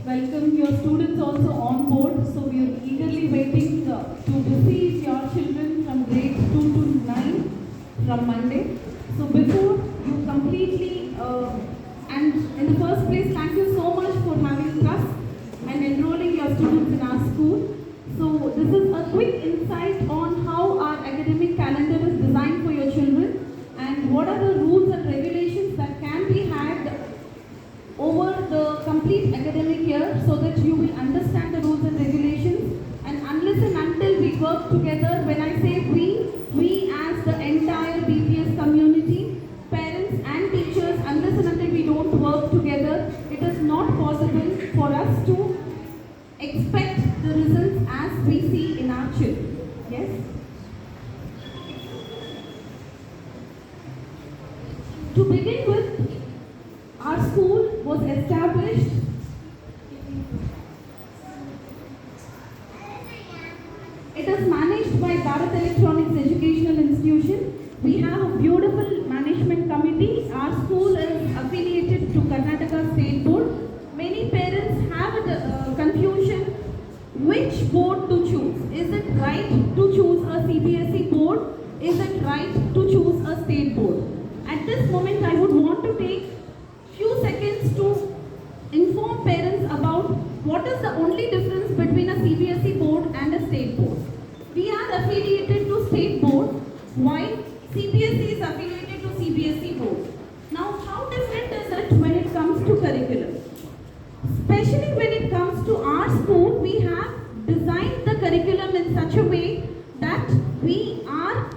welcome your students also on board. So we are eagerly waiting to receive your children from grades 2 to 9 from Monday. So before you completely, and in the first place, thank you so much for having trust and enrolling your students in our school. So this is a quick insight on how our academic calendar is designed for your children and what are the rules and regulations that can be had over the complete academic year so that you will understand the rules and regulations. And unless and until we work together, when I say we as the entire BPS community, parents and teachers, unless and until we don't work together, it is not possible for us to expect the results as we see in our children. Yes? To begin with, our school was established It is managed by Bharat Electronics Educational Institution. We have a beautiful management committee. Our school is affiliated to Karnataka State Board. Many parents have a confusion which board to choose. Is it right to choose a CBSE board? Is it right to choose a state board? At this moment, I would want to take few seconds to inform parents about what is the only difference between a CBSE board and a state board. We are affiliated to state board while CBSE is affiliated to CBSE board. Now, how different is it when it comes to curriculum? Especially when it comes to our school, we have designed the curriculum in such a way that we are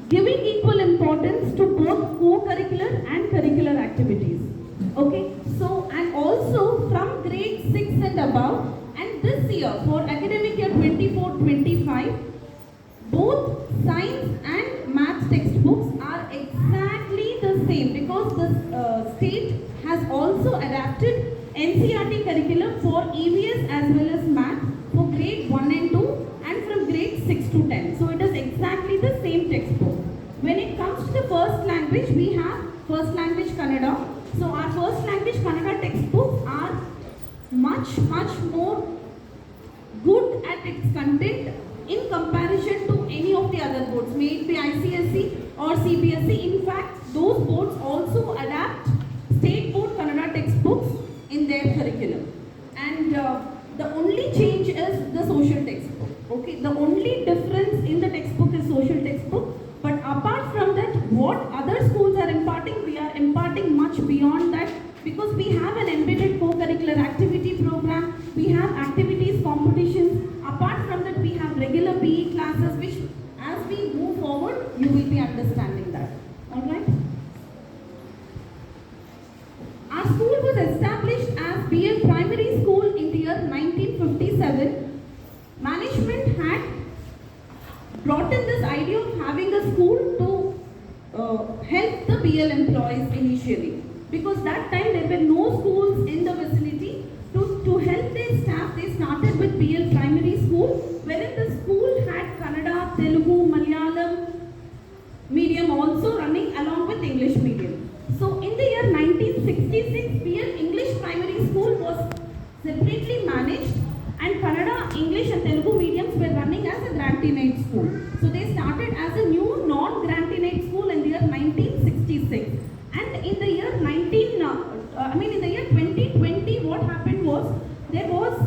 giving equal importance to both co-curricular and curricular activities. Okay, so and also from grade 6 and above, and this year for academic year 24-25, both science and maths textbooks are exactly the same because the state has also adapted NCERT curriculum for EVS as well as math for grade 1 and 2 and from grade 6 to 10. So it is exactly the same textbook. When it comes to the first language, we have first language Kannada. So our first language Kannada textbooks are much more good at its content in comparison to any of the other boards, may it be ICSE or CBSE. In fact, those boards also adapt state board Kannada textbooks in their curriculum. And the only change is the social textbook. Okay, the only difference in the textbook is social textbook. But apart from that, what other schools are imparting, we are imparting much beyond that because we have an embedded co-curricular activity program, we have activities, competitions. Apart from that, we have regular PE classes, which as we move forward, you will be understanding that. Alright? Our school was established as BL Primary School in the year 1957. Management had brought in this idea of having a school to help the BL employees initially. Because that time there were no schools in the vicinity. To help their staff, they started with BL Primary School, wherein the school had Kannada, Telugu, Malayalam medium also running along with English medium. So in the year 1966, BL English Primary School was separately managed and Kannada, English and Telugu mediums were running as a grantee-night school. So they started as a new non-grantee-night school in the year 1966. And in the year 2020, what happened was, there was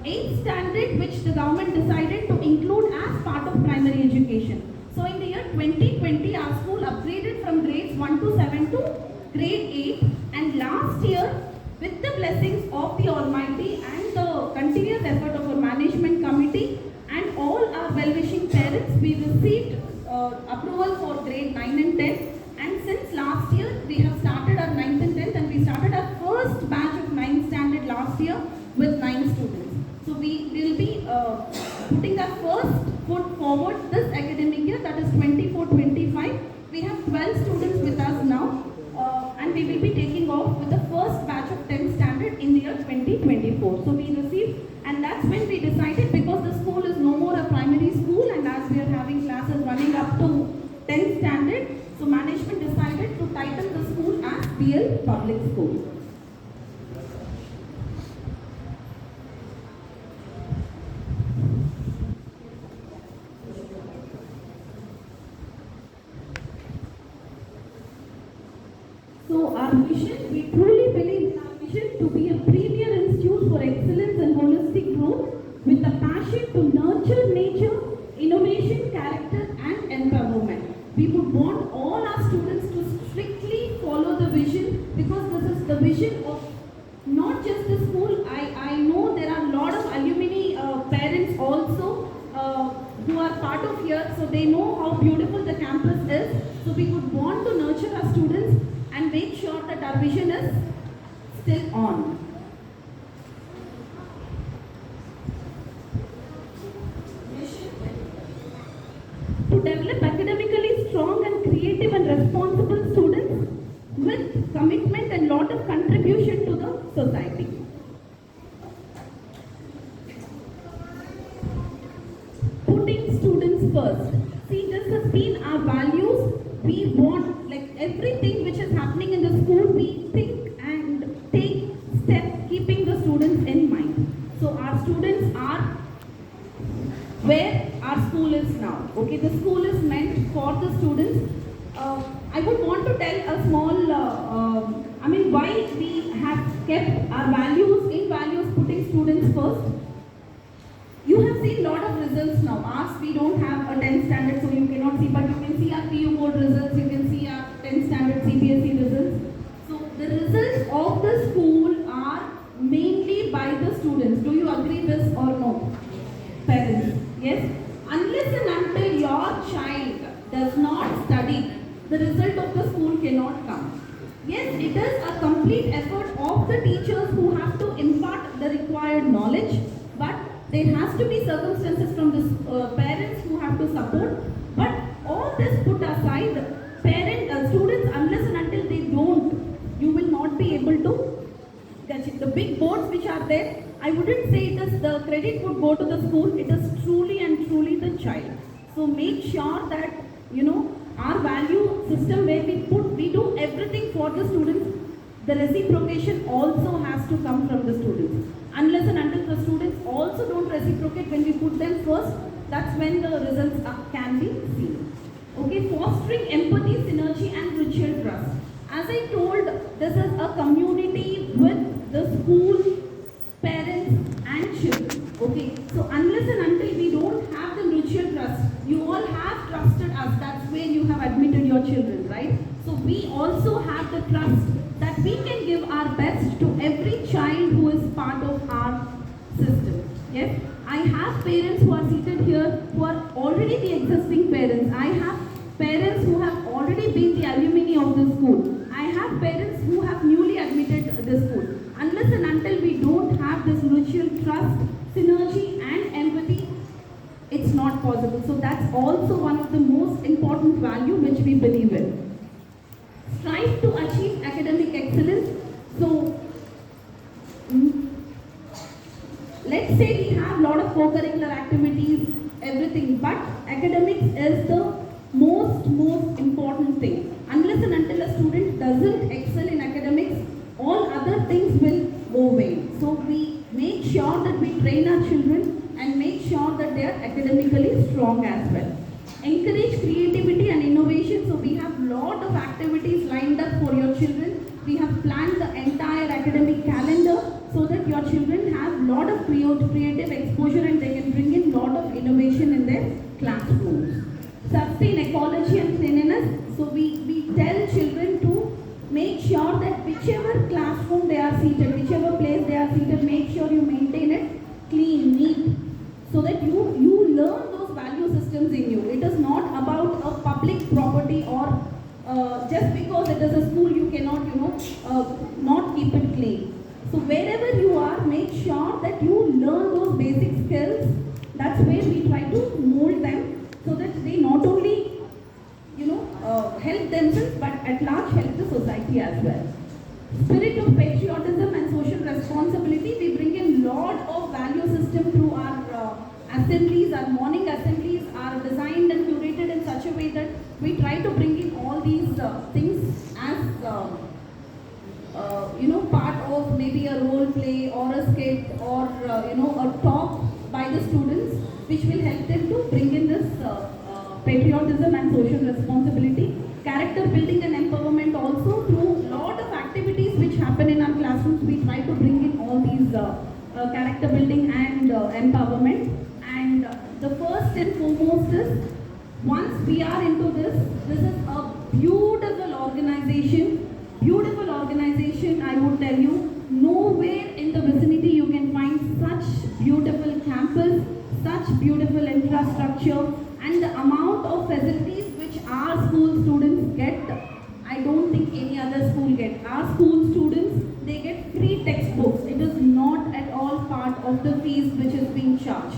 8th standard which the government decided to include as part of primary education. So in the year 2020, our school upgraded from grades 1 to 7 to grade 8. And last year, with the blessings of the Almighty and the continuous effort of our management committee and all our well-wishing parents, we received approval for grade 9 and 10. And since last year, we have started our 9th and 10th, and we started our first batch of 9th standard last year with 9 students. So we will be putting our first foot forward this academic year, that is 24-25. We have 12 students with us now, and we will be taking off with the first batch of 10th standard in the year 2024. So we received, and that's when we decided, because the school is no more a primary school, and as we are having classes running up to 10th standard, so management decided to title the school as BL Public School. vision of not just the school. I know there are a lot of alumni parents also who are part of here, so they know how beautiful the campus is. So we would want to nurture our students and make sure that our vision is still on. To develop academically strong and creative and responsible students with commitment and lot of contribution to the society. Putting students first. See, this has been our values. We want, like everything which is happening in the school, we think and take steps keeping the students in mind. So our students are where our school is now. Okay, the school is meant for the students. I would want to tell a small, why we have kept our values putting students first. You have seen lot of results now. Ours, we don't have a 10th standard, so you cannot see, but you can see our PU board results, you can see our 10th standard CBSE results. So the results of the school are mainly by the students. Do you agree this or no? Parents, yes? Unless and until your child does not study, the result of the school cannot come. Yes, it is a complete effort of the teachers who have to impart the required knowledge, but there has to be circumstances from the parents who have to support. But all this put aside, students, unless and until they don't, you will not be able to catch it. The big boards which are there, I wouldn't say it is the credit would go to the school. It is truly and truly the child. So make sure that our value system where we do everything for the students. The reciprocation also has to come from the students. Unless and until the students also don't reciprocate when we put them first, that's when the results can be seen. Okay, fostering empathy, synergy and mutual trust. As I told, this is a community with the school, parents and children. Okay, so unless and until we don't have the mutual trust, you all have trusted us, that's where you have admitted your children, right? So we also have the trust that we can give our best to every child who is part of our system. Yes, I have parents who are seated here who are already the existing parents. I have parents who have already been the alumni of the school. I have parents who have newly admitted the school. Unless and until we don't have this mutual trust, synergy and empathy, it's not possible. So that's also one of the most important value which we believe in. Strive to achieve academic excellence. So let's say we have a lot of co-curricular activities, everything, but academics is the most important thing. Unless and until a student doesn't excel in academics, all other things will go away. So we make sure that we train our children and make sure that they are academically strong as well. Encourage creativity and innovation. So we have lot of activities lined up for your children. We have planned the entire academic calendar so that your children have lot of creative exposure and they can bring in lot of innovation in their classrooms. Sustain ecology and cleanliness. So we tell children to make sure that whichever classroom they are seated, whichever place they are seated, make sure you maintain it clean, neat, so that you learn those value systems in you. It is not about a public property or just because it is a school you cannot, not keep it clean. So wherever you are, make sure that you learn those basic skills. That's where we try to mold them so that they not only, help themselves but at large help the society as well. Spirit of patriotism and social responsibility. We bring in lot of value system through our assemblies. Our morning assemblies are designed and curated in such a way that we try to bring in all these things as part of maybe a role play or a skit or a talk by the students, which will help them to bring in this patriotism and social responsibility. Character building and empowerment also through lot of activities which happen in our classrooms. We try to bring in all these character building and empowerment. And the first and foremost is, once we are into this is a beautiful organization. I would such beautiful campus, such beautiful infrastructure, and the amount of facilities which our school students get, I don't think any other school get. Our school students, they get free textbooks. It is not at all part of the fees which is being charged.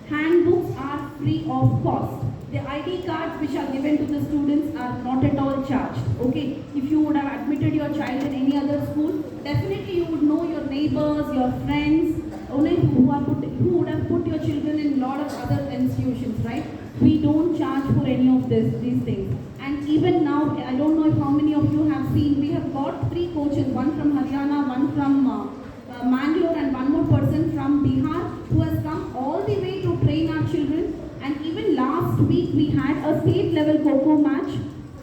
Handbooks are free of cost. The ID cards which are given to the students are not at all charged. Okay, if you would have admitted your child in any other school, definitely you would know your neighbors, your friends, only who would have put your children in a lot of other institutions, right? We don't charge for any of these things. And even now, I don't know if how many of you have seen, we have got 3 coaches, one from Haryana, one from Mangalore, and one more person from Bihar, who has come all the way to train our children. And even last week we had a state level Kho match.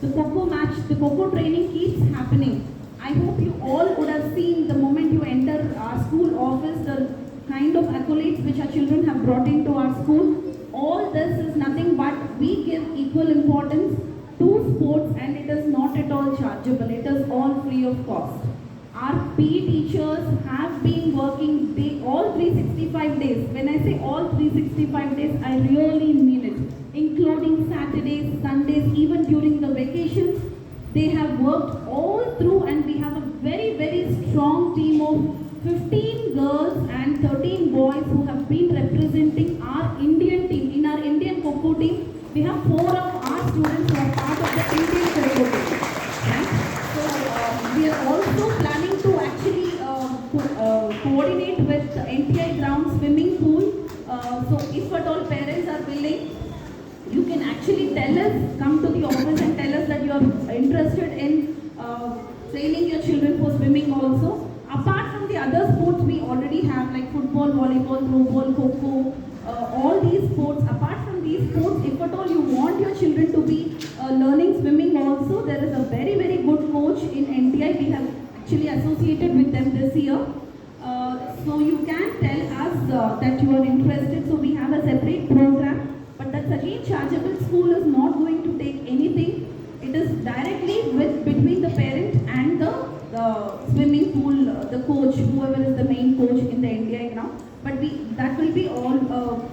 The Kho training keeps happening. I hope you all would have seen the moment you enter our school office, the kind of accolades which our children have brought into our school. All this is nothing but we give equal importance to sports, and it is not at all chargeable. It is all free of cost. Our PE teachers have been working all 365 days. When I say all 365 days, I really mean it. Including Saturdays, Sundays, even during the vacations. They have worked all through, and we have a very, very strong team of 15 girls and 13 boys who have been representing our Indian team. In our Indian Kho team, we have 4 of our students who are part of the Indian Kho team. Right? So we are also planning to actually coordinate with the NTI ground swimming pool. So if at all parents are willing, you can actually tell us, come to the office and tell us that you are interested in training your children for swimming also. Apart from the other sports we already have, like football, volleyball, throwball, kho, all these sports. Apart from these sports, if at all you want your children to be learning swimming also, there is a very, very good coach in NTI. We have actually associated with them this year. So you can tell us that you are interested. So we have a separate program, but that's again chargeable. School is not going to take anything. It is directly between the parent and the swimming pool, the coach, whoever is the main coach in the NTI ground. But that will be all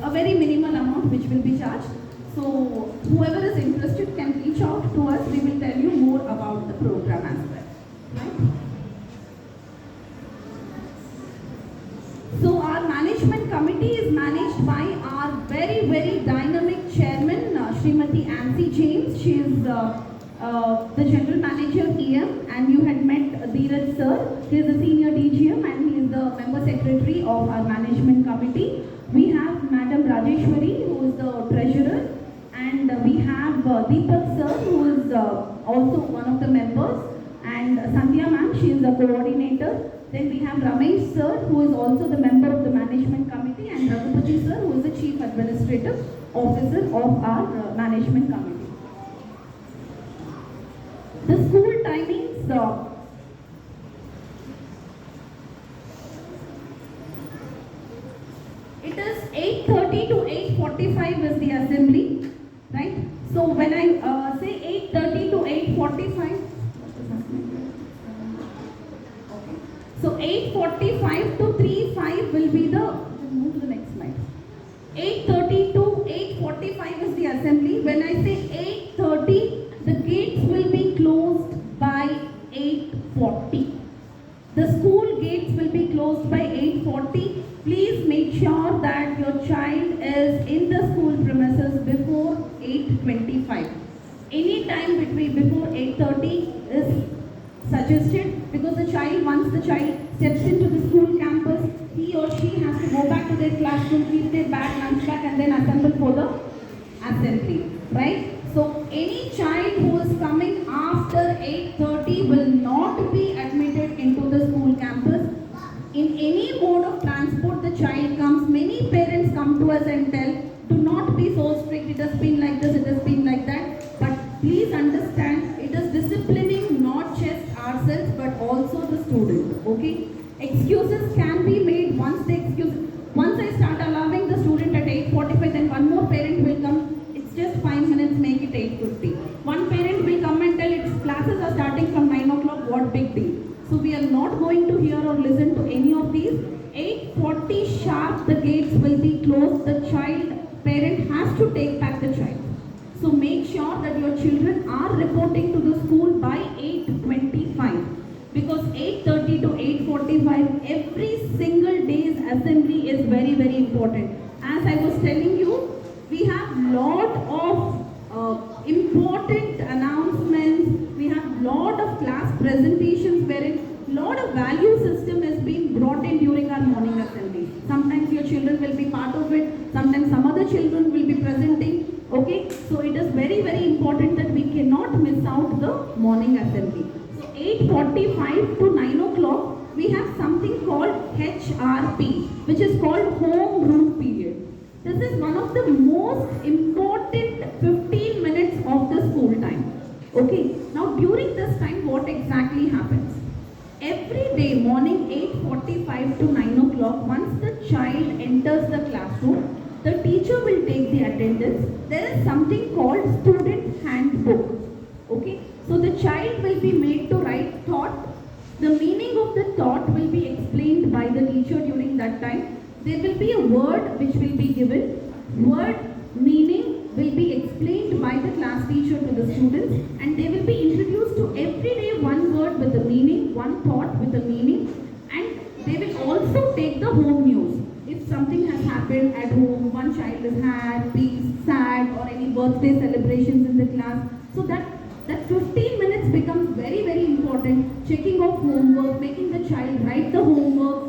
a very minimal amount which will be charged. So whoever is interested can reach out to us. We will tell you more about the program as well. Right? So our management committee is managed by our very, very dynamic chairman, Srimati Ansi James. She is the general manager EM, and you had met Dheeraj sir. He is the senior DGM and he is the member secretary of our management committee. We have Madam Rajeshwari, who is the treasurer, and we have Deepak sir, who is also one of the members, and Sandhya ma'am, she is the coordinator. Then we have Ramesh sir, who is also the member of the management committee, and Raghupati sir, who is the chief administrative officer of our management committee. The school timings, it is 8:30 to 8:45 is the assembly, right? So when I say 8:30 to 8:45, so 8:45 to 3:05 will be the, move to the next slide. 8:30 to 8:45 is the assembly. When I say 8:30, the gates will be closed by 8:40. The school gates will be closed by 8:40. Please make sure that your child is in the school premises before 8:25. Any time before 8:30 is suggested, because once the child steps into the school campus, he or she has to go back to their classroom, keep their bag, lunch bag, and then assemble for the assembly, right? So any child who is coming after 8:30 will not be admitted into the school campus. In any mode of transport the child comes, many parents come to us and tell, do not be so strict, it has been like this, it has been like that. But please understand, it is disciplining not just ourselves but also the student, okay? Excuses can be made. Once I start allowing the student at 8:45, then one more parent will come, it's just 5 minutes, make it 8:50. One parent will come and tell, its classes are starting from 9 o'clock, what big deal? So we are not going to hear or listen to any of these. 8 8:40 sharp, the gates will be closed. The parent has to take back the child. So make sure that your children are reporting to the school by 8:25, because 8:30 to 8:45 every single day's assembly is very, very important. As I was telling you, we have lot of important announcements. We have lot of class presentations wherein lot of value system is being brought in during our morning assembly. Sometimes your children will be part of it, sometimes some other children will be presenting. Okay, so it is very, very important that we cannot miss out the morning assembly. So 8:45 to 9 o'clock we have something called HRP, which is called home room period. This is one of the most important 15 minutes of the school time. Okay, now during this time what exactly happens? Every day morning 8:45 to 9 o'clock, once the child enters the classroom, the teacher will take the attendance. There is something called student handbook. Okay, so the child will be made to write thought. The meaning of the thought will be explained by the teacher during that time. There will be a word which will be given. Word meaning will be explained by the class teacher to the students, and they will be introduced to every day one word with a meaning, one thought with a meaning, and they will also take the home news. If something has happened at home, one child is happy, sad, or any birthday celebrations in the class, so that 15 minutes becomes very, very important. Checking of homework, making the child write the homework,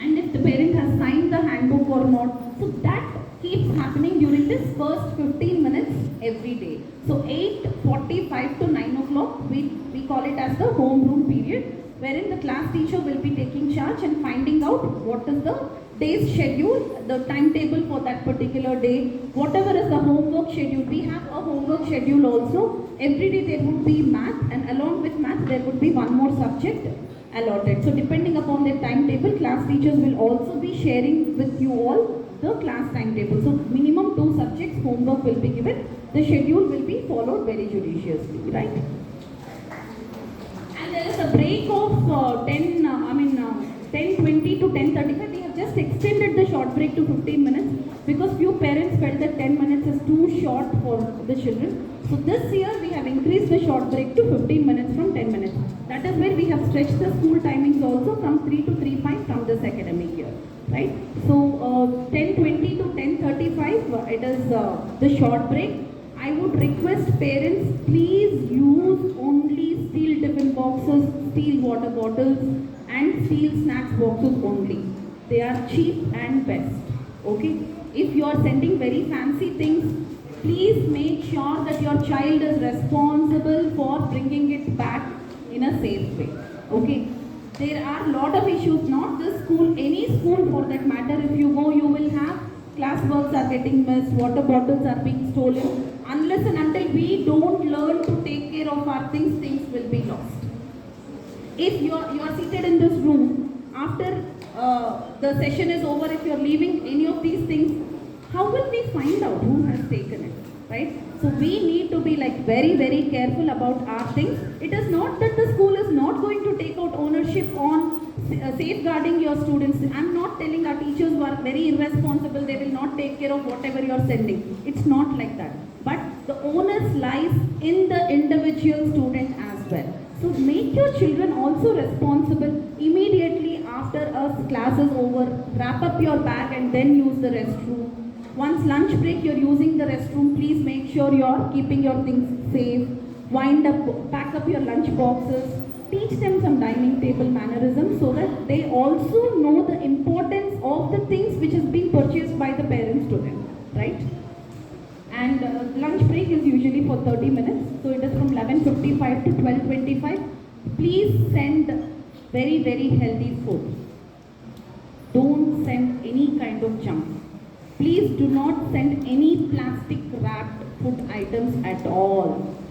and if the parent has signed the handbook or not. So that keeps happening during this first 15 minutes every day. So 8:45 to 9 o'clock, we call it as the home room period, wherein the class teacher will be taking charge and finding out what is the day's schedule, the timetable for that particular day, whatever is the homework schedule. We have a homework schedule also. Every day there would be math, and along with math there would be one more subject allotted. So depending upon the timetable, class teachers will also be sharing with you all the class timetable. So minimum 2 subjects homework will be given. The schedule will be followed very judiciously, right? And there is a break of 10:20 to 10:35. We have just extended the short break to 15 minutes because few parents felt that 10 minutes is too short for the children. So this year we have increased the short break to 15 minutes from 10 minutes. That is where we have stretched the school timings also from 3 to 3:05 from this academic year, right? So 10:20 to 10:35 it is the short break. I would request parents, please use only steel tiffin boxes, steel water bottles, and steel snacks boxes only. They are cheap and best. Okay, if you are sending very fancy things, please make sure that your child is responsible for bringing it back in a safe way. Okay, there are lot of issues, not this school, any school for that matter. If you go, you will have class works are getting missed, water bottles are being stolen. Unless and until we don't learn to take care of our things, things will be lost. If you are seated in this room, after the session is over, if you are leaving any of these things, how will we find out who has taken it, right? So we need to be like very, very careful about our things. It is not that the school is not going to take out ownership on safeguarding your students. I'm not telling our teachers who are very irresponsible, they will not take care of whatever you are sending. It's not like that. But the onus lies in the individual student as well. So make your children also responsible. Immediately after a class is over, wrap up your bag and then use the restroom. Once lunch break you're using the restroom, please make sure you're keeping your things safe. Wind up, pack up your lunch boxes. Teach them some dining table mannerisms so that they also know the importance of the things which is being purchased by the parents to them, right? And lunch break is usually for 30 minutes. So it is from 11:55 to 12:25. Please send very, very healthy food. Don't send any kind of junk. Please do not send any plastic wrapped food items at all.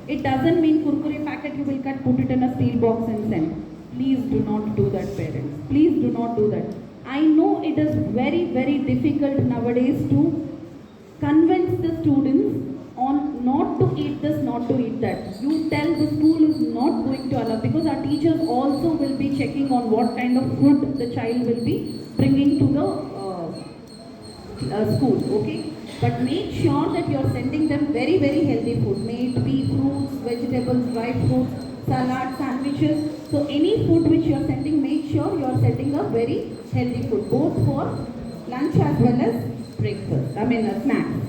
It doesn't mean kurkure packet you will cut, put it in a steel box and send. Please do not do that, parents. Please do not do that. I know it is very, very difficult nowadays to convince the students on not to eat this, not to eat that. You tell the school is not going to allow, because our teachers also will be checking on what kind of food the child will be bringing to the school, okay? But make sure that you are sending them very, very healthy food. May it be fruits, vegetables, dry fruits, salad, sandwiches. So any food which you are sending, make sure you are sending a very healthy food, both for lunch as well as breakfast, snacks.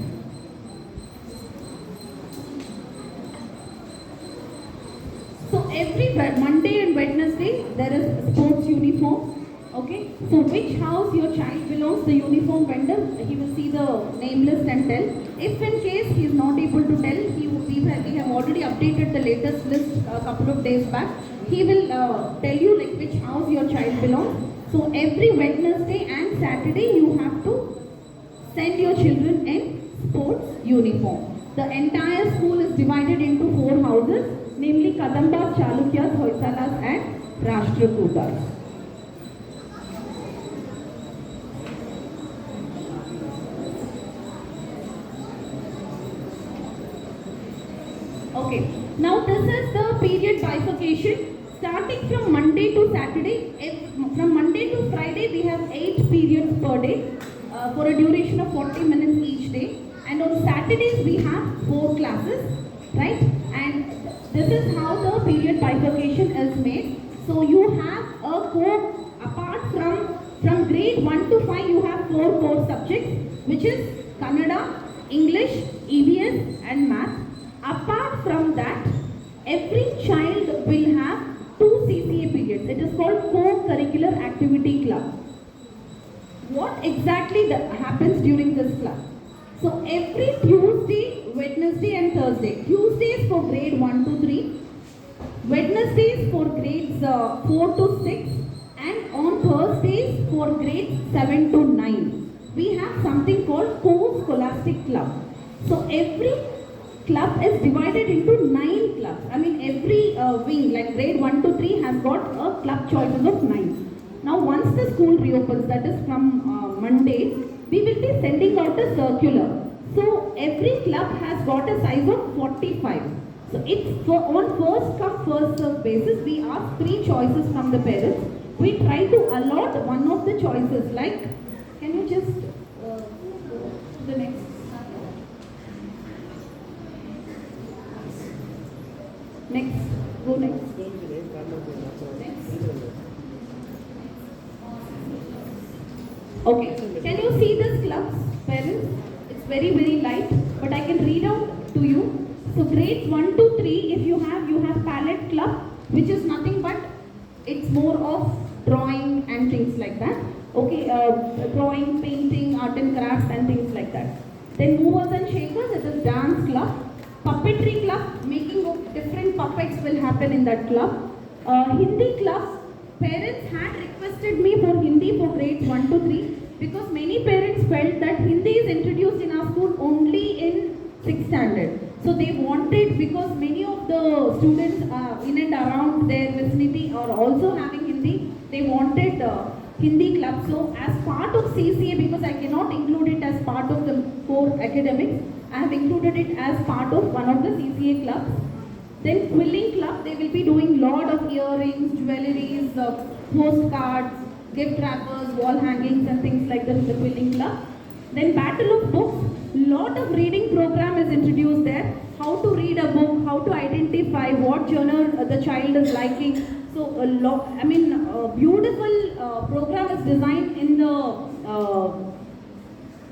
So every Monday and Wednesday there is sports uniform. Okay, so which house your child belongs, the uniform vendor, he will see the name list and tell. If in case he is not able to tell, we have already updated the latest list a couple of days back. He will tell you like which house your child belongs. So every Wednesday and Saturday you have to send your children in sports uniform. The entire school is divided into 4 houses, namely Kadambas, Chalukyas, Hoysalas and Rashtrakutas. Okay, now this is the period bifurcation. Starting from Monday to Saturday, from Monday to Friday we have 8 periods per day for a duration of 40 minutes each day. And on Saturdays we have 4 classes, right? And this is how the period bifurcation is made. So you have a core, apart from grade 1 to 5 you have 4 core subjects, which is Kannada, English, EVS and Math. Apart from that, every child will have 2 CCA periods. It is called co-curricular activity club. What exactly happens during this club? So every Tuesday, Wednesday and Thursday. Tuesdays for grade 1 to 3, Wednesdays for grades 4 to 6 and on Thursdays for grades 7 to 9. We have something called co-scholastic club. So every club is divided into 9 clubs. Every wing, like grade 1 to 3 has got a club choices of 9. Now once the school reopens, that is from Monday, we will be sending out a circular. So every club has got a size of 45. So it's on first come first serve basis. We ask 3 choices from the parents. We try to allot one of the choices, like, can you just go to the next? Next. Go next. Okay. Can you see this clubs, parents? It's very, very light, but I can read out to you. So grades 1 to 3, if you have palette club, which is nothing but it's more of drawing and things like that. Okay, drawing, painting, art and crafts and things like that. Then movers and shakers, it is dance club. Puppetry club, making of different puppets will happen in that club. Hindi club, parents had requested me for Hindi for grades 1 to 3 because many parents felt that Hindi is introduced in our school only in 6th standard. So they wanted, because many of the students in and around their vicinity are also having Hindi, they wanted Hindi club. So as part of CCA, because I cannot include it as part of the core academics, I have included it as part of one of the CCA clubs. Then quilling club, they will be doing lot of earrings, jewelries, postcards, gift wrappers, wall hangings and things like that in the quilling club. Then battle of books, lot of reading program is introduced there. How to read a book, how to identify what genre the child is liking. So a beautiful program is designed in the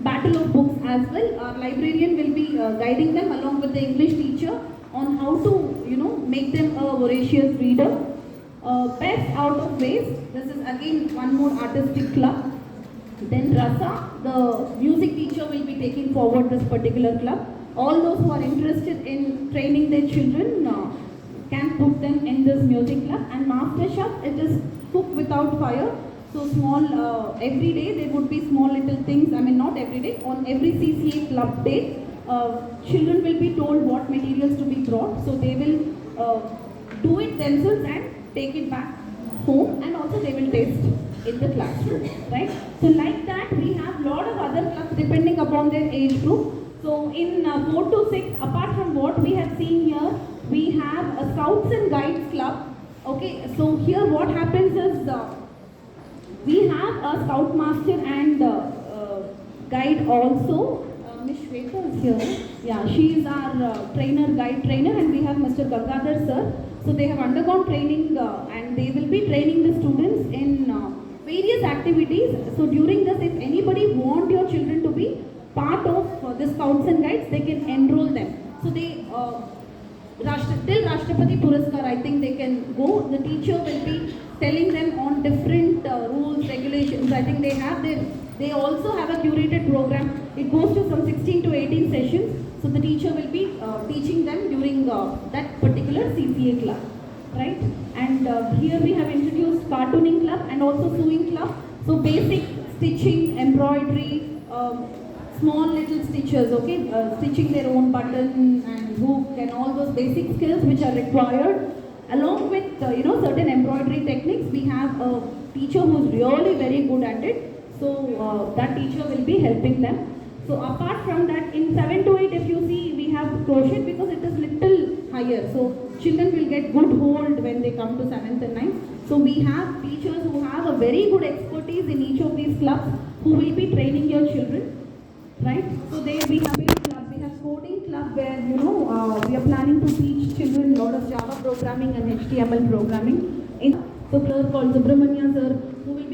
battle of books as well. Our librarian will be guiding them along with the English teacher on how to make them a voracious reader. Best out of waste, this is again one more artistic club. Then Rasa, the music teacher, will be taking forward this particular club. All those who are interested in training their children can put them in this music club. And Master Chef, it is cook without fire. So small, every day there would be small little things, not every day, on every CCA club day, children will be told what materials to be brought. So they will do it themselves and take it back home, and also they will taste in the classroom, right? So like that, we have lot of other clubs depending upon their age group. So in 4 to 6, apart from what we have seen here, we have a Scouts and Guides club. Okay, so here what happens is we have have a scout master and guide also. Miss Shweta is here. Yeah, she is our trainer, guide trainer, and we have Mr. Gangadhar sir. So they have undergone training and they will be training the students in various activities. So during this, if anybody want your children to be part of the scouts and guides, they can enroll them. So they till Rashtrapati Puraskar, I think they can go. The teacher will be telling them on different rules, regulations. I think they also have a curated program. It goes to some 16 to 18 sessions. So the teacher will be teaching them during that particular CCA club, right? And here we have introduced cartooning club and also sewing club. So basic stitching, embroidery, small little stitches, okay, stitching their own button and hook and all those basic skills which are required. Along with certain embroidery techniques, we have a teacher who is really very good at it. So that teacher will be helping them. So apart from that, in 7 to 8, if you see, we have crochet because it is little higher. So children will get good hold when they come to 7th and 9th. So we have teachers who have a very good expertise in each of these clubs who will be training your children. Right? So we have a club, we have coding club where we are planning to teach children a lot of Java programming and HTML programming. So sir called Subramania sir